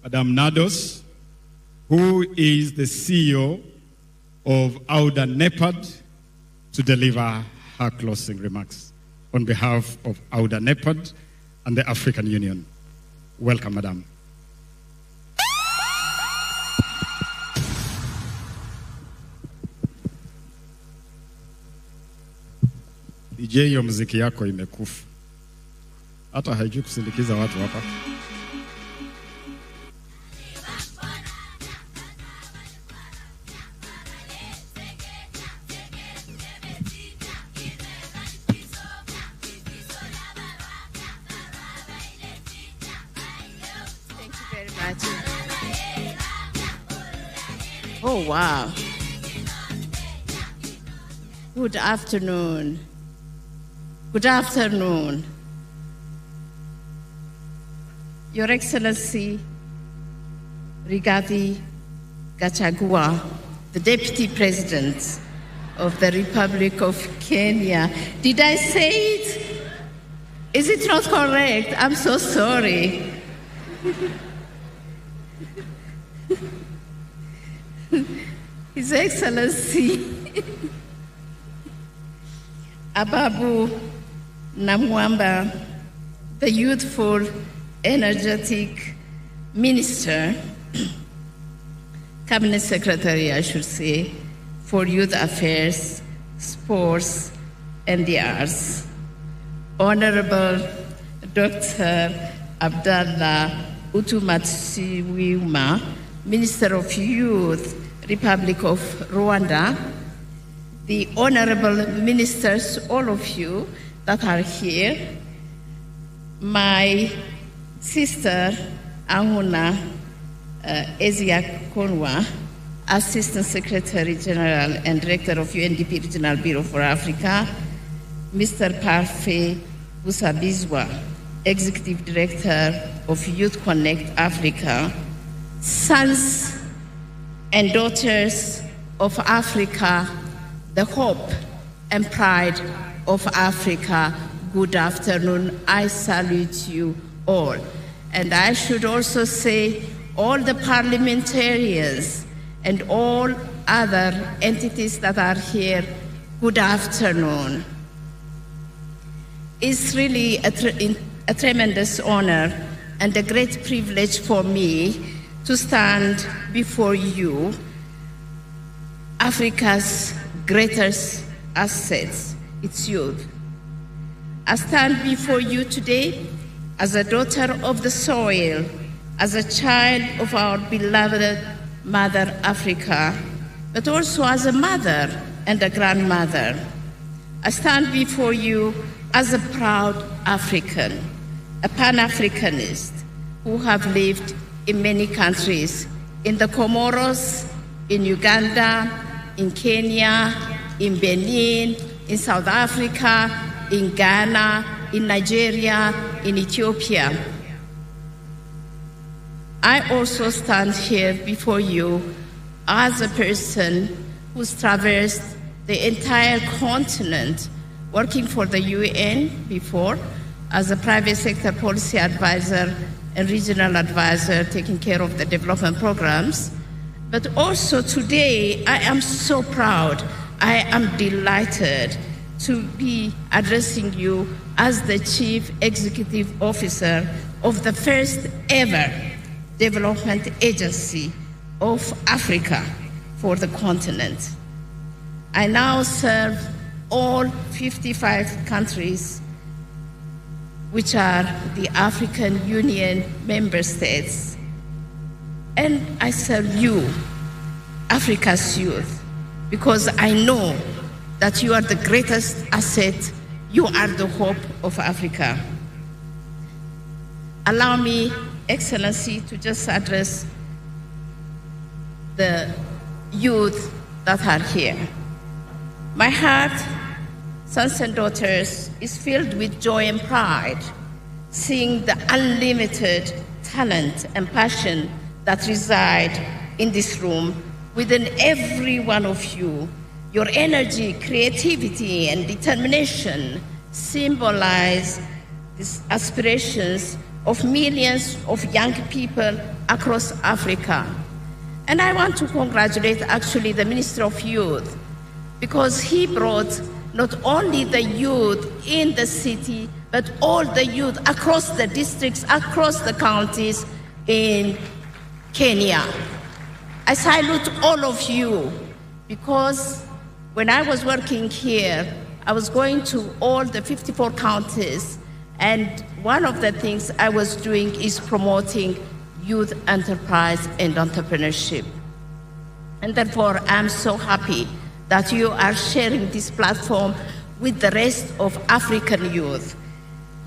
Madam Nardos, who is the CEO of Auda NEPAD, to deliver her closing remarks on behalf of Auda NEPAD and the African Union. Welcome, Madam. DJ, hiyo muziki yako imekufa. Hata haijui kusindikiza watu hapa. Thank you very much. Oh, wow. Good afternoon. Good afternoon. Your Excellency Rigathi Gachagua, the Deputy President of the Republic of Kenya. Did I say it? Is it not correct? I'm so sorry. His Excellency Ababu Namwamba, the youthful, energetic minister, cabinet secretary, I should say, for youth affairs, sports, and the arts. Honorable Dr. Abdallah Utumatsiwima, Minister of Youth, Republic of Rwanda, the honorable ministers, all of you that are here, my sister, Ahuna Eziakonwa, Assistant Secretary General and Director of UNDP Regional Bureau for Africa, Mr. Parfait Busabizwa, Executive Director of Youth Connekt Africa, sons and daughters of Africa, the hope and pride of Africa, good afternoon. I salute you all. And I should also say all the parliamentarians and all other entities that are here, good afternoon. It's really a tremendous honor and a great privilege for me to stand before you, Africa's greatest assets, its youth. I stand before you today as a daughter of the soil, as a child of our beloved Mother Africa, but also as a mother and a grandmother. I stand before you as a proud African, a Pan-Africanist who have lived in many countries, in the Comoros, in Uganda, in Kenya, in Benin, in South Africa, in Ghana, in Nigeria, in Ethiopia. I also stand here before you as a person who's traversed the entire continent, working for the UN before as a private sector policy advisor and regional advisor taking care of the development programs. But also today, I am so proud, I am delighted to be addressing you as the Chief Executive Officer of the first ever development agency of Africa for the continent. I now serve all 55 countries, which are the African Union member states. And I serve you, Africa's youth, because I know that you are the greatest asset, you are the hope of Africa. Allow me, Excellency, to just address the youth that are here. My heart, sons and daughters, is filled with joy and pride, seeing the unlimited talent and passion that reside in this room within every one of you. Your energy, creativity, and determination symbolize these aspirations of millions of young people across Africa. And I want to congratulate actually the Minister of Youth, because he brought not only the youth in the city, but all the youth across the districts, across the counties in Kenya. I salute all of you, because when I was working here, I was going to all the 54 counties, and one of the things I was doing is promoting youth enterprise and entrepreneurship. And therefore, I'm so happy that you are sharing this platform with the rest of African youth.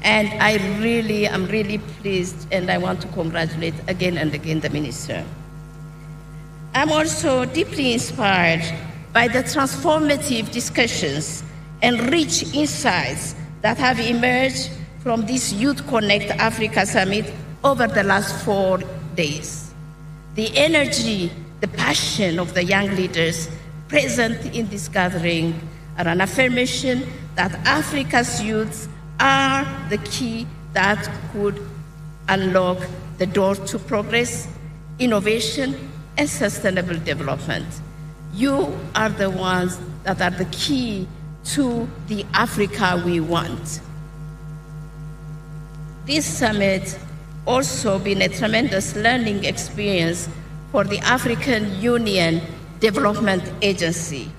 And I'm really pleased, and I want to congratulate again and again the Minister. I'm also deeply inspired by the transformative discussions and rich insights that have emerged from this Youth Connekt Africa Summit over the last 4 days. The energy, the passion of the young leaders present in this gathering are an affirmation that Africa's youths are the key that could unlock the door to progress, innovation, and sustainable development. You are the ones that are the key to the Africa we want. This summit also been a tremendous learning experience for the African Union Development Agency,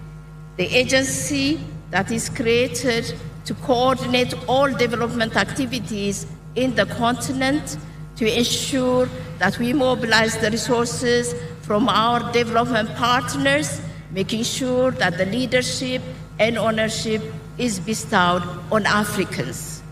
the agency that is created to coordinate all development activities in the continent, to ensure that we mobilize the resources from our development partners, making sure that the leadership and ownership is bestowed on Africans.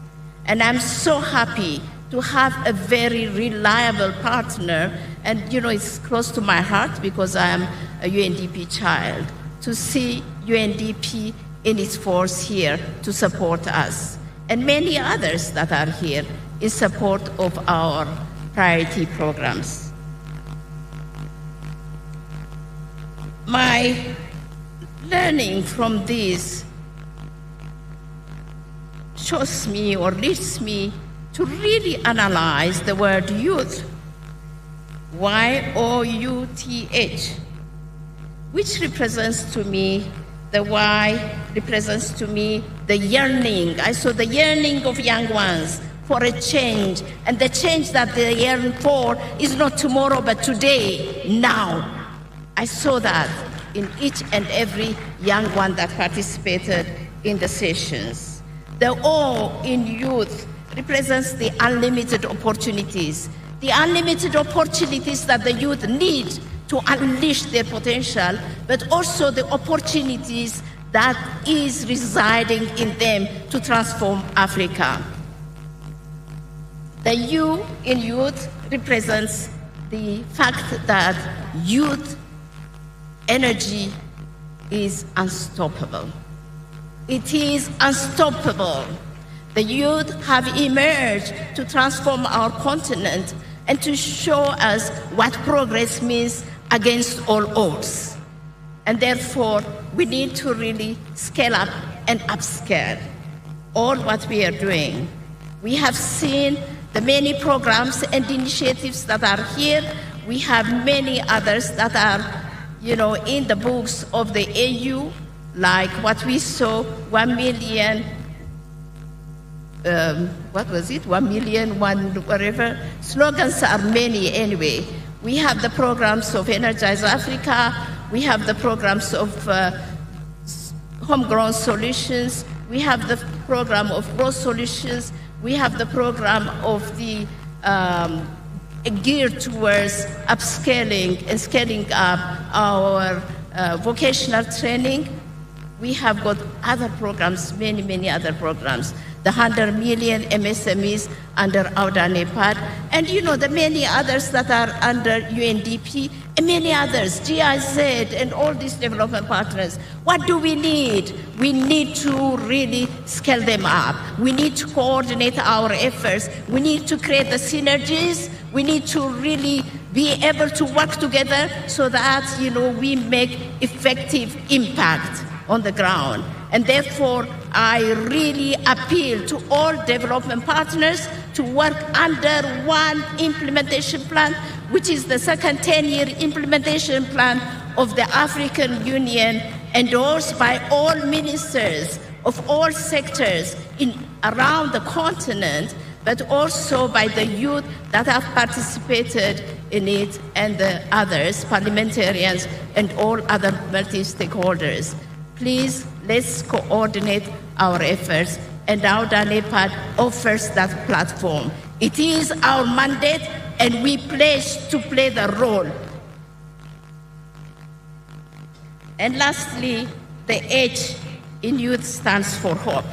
And I'm so happy to have a very reliable partner, and it's close to my heart because I am a UNDP child, to see UNDP in its force here to support us, and many others that are here in support of our priority programs. My learning from this shows me or leads me to really analyze the word youth, Y-O-U-T-H, which represents to me, the Y represents to me the yearning. I saw the yearning of young ones for a change, and the change that they yearn for is not tomorrow, but today, now. I saw that in each and every young one that participated in the sessions. The O in youth represents the unlimited opportunities that the youth need to unleash their potential, but also the opportunities that is residing in them to transform Africa. The U in youth represents the fact that youth energy is unstoppable. It is unstoppable. The youth have emerged to transform our continent and to show us what progress means against all odds. And therefore, we need to really scale up and upscale all what we are doing. We have seen the many programs and initiatives that are here. We have many others that are, in the books of the AU, like what we saw, 1 million, 1 million, whatever. Slogans are many anyway. We have the programs of Energize Africa. We have the programs of homegrown solutions. We have the program of growth solutions. We have the program of the geared towards upscaling and scaling up our vocational training. We have got other programs, many other programs. The 100 million MSMEs under Auda NEPAD, and the many others that are under UNDP, and many others, GIZ, and all these development partners. What do we need? We need to really scale them up. We need to coordinate our efforts. We need to create the synergies. We need to really be able to work together so that, we make effective impact on the ground. And therefore, I really appeal to all development partners to work under one implementation plan which is the second 10-year implementation plan of the African Union, endorsed by all ministers of all sectors around the continent, but also by the youth that have participated in it and the others, parliamentarians and all other multi-stakeholders. Please, let's coordinate our efforts, and Auda NEPAD offers that platform. It is our mandate, and we pledge to play the role. And lastly, the H in youth stands for hope.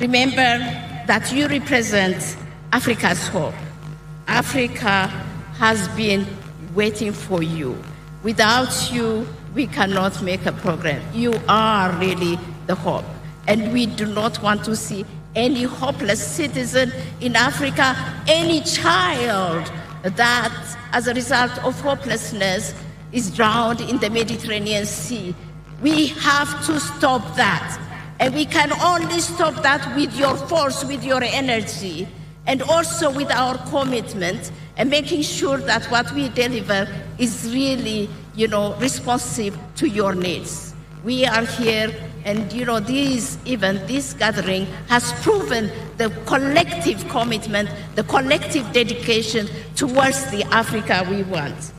Remember that you represent Africa's hope. Africa has been waiting for you. Without you, we cannot make a progress. You are really the hope. And we do not want to see any hopeless citizen in Africa, any child that, as a result of hopelessness, is drowned in the Mediterranean Sea. We have to stop that. And we can only stop that with your force, with your energy, and also with our commitment and making sure that what we deliver is really, responsive to your needs. We are here, and this gathering has proven the collective commitment, the collective dedication towards the Africa we want.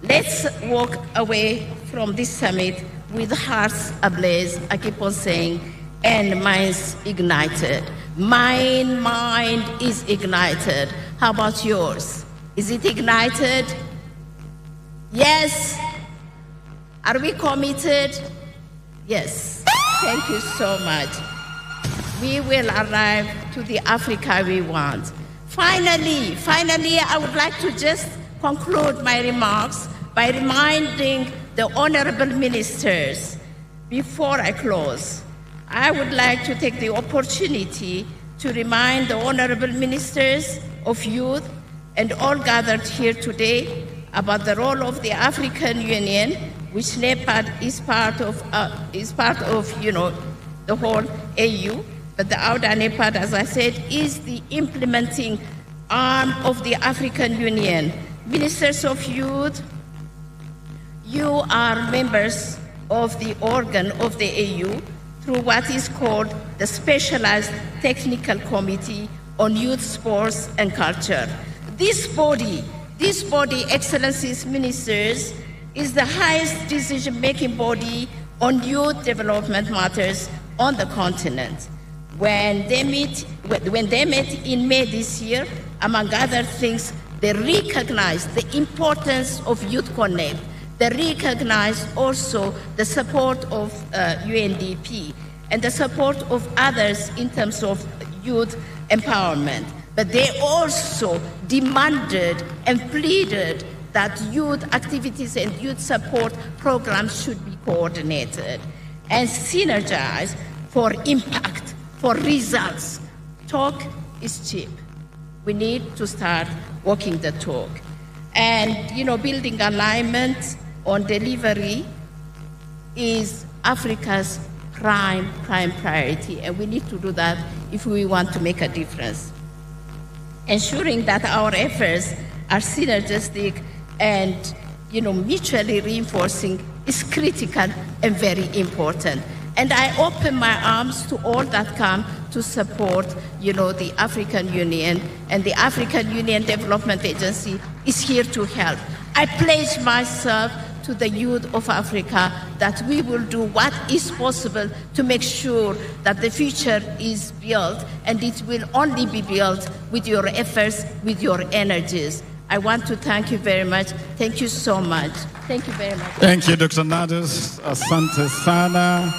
Let's walk away from this summit with hearts ablaze, I keep on saying, and minds ignited. My mind is ignited. How about yours? Is it ignited? Yes? Are we committed? Yes. Thank you so much. We will arrive to the Africa we want. Finally, I would like to just conclude my remarks by reminding the honorable ministers. Before I close, I would like to take the opportunity to remind the honorable ministers of youth and all gathered here today about the role of the African Union, which NEPAD is part of, the whole AU. But the Auda NEPAD, as I said, is the implementing arm of the African Union. Ministers of youth, you are members of the organ of the AU through what is called the Specialized Technical Committee on Youth, Sports and Culture. This body, Excellencies Ministers, is the highest decision-making body on youth development matters on the continent. When they met in May this year, among other things, they recognized the importance of Youth Connekt. They recognized also the support of UNDP and the support of others in terms of youth empowerment. But they also demanded and pleaded that youth activities and youth support programs should be coordinated and synergized for impact, for results. Talk is cheap. We need to start walking the talk. And, building alignment on delivery is Africa's prime priority, and we need to do that if we want to make a difference. Ensuring that our efforts are synergistic and, mutually reinforcing is critical and very important. And I open my arms to all that come to support, the African Union, and the African Union Development Agency is here to help. I pledge myself to the youth of Africa that we will do what is possible to make sure that the future is built, and it will only be built with your efforts, with your energies. I want to thank you very much. Thank you so much. Thank you very much. Thank you, Dr. Nardos. Asante sana.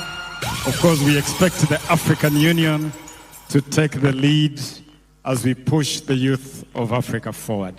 Of course, we expect the African Union to take the lead as we push the youth of Africa forward.